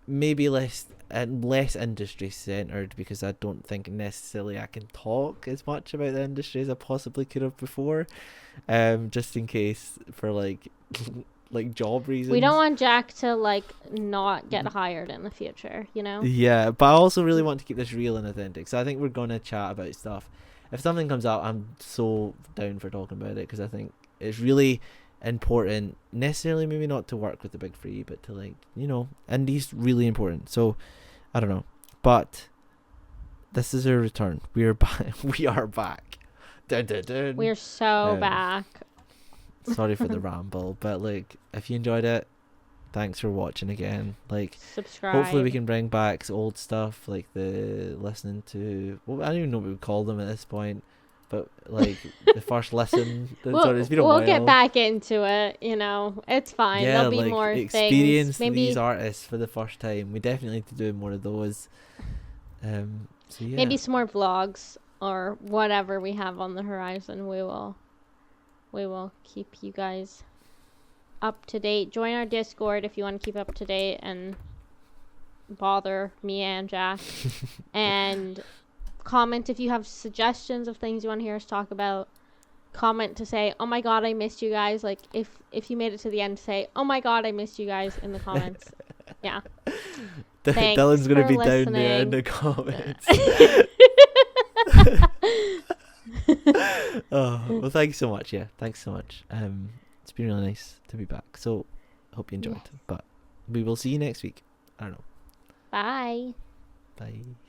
maybe less industry centered, because I don't think necessarily I can talk as much about the industry as I possibly could have before. Just in case, for like like job reasons. We don't want Jack to like not get hired in the future, you know? Yeah, but I also really want to keep this real and authentic. So I think we're gonna chat about stuff. If something comes up, I'm so down for talking about it because I think it's really important. Necessarily, maybe not to work with the big three, but to like indie's really important. So I don't know, but this is our return. We are back. We are back. Dun, dun, dun. We're so back. Sorry for the ramble, but like if you enjoyed it, thanks for watching again. Like Subscribe. hopefully we can bring back old stuff like the listening to, well, I don't even know what we would call them at this point, but like the first listen. It's been a while. We'll get back into it, it's fine. Yeah, There'll be like more experience things. these artists for the first time. We definitely need to do more of those. So yeah. Maybe some more vlogs or whatever we have on the horizon. We will keep you guys up to date. Join our Discord if you want to keep up to date and bother me and Jack. And comment if you have suggestions of things you want to hear us talk about. Comment to say, oh my god, I missed you guys. Like if you made it to the end, say, oh my god, I missed you guys in the comments. Yeah. Dylan's gonna be listening. down there in the comments. Oh well, thanks so much. Yeah, thanks so much. It's been really nice to be back. So hope you enjoyed. But we will see you next week. I don't know. Bye. Bye.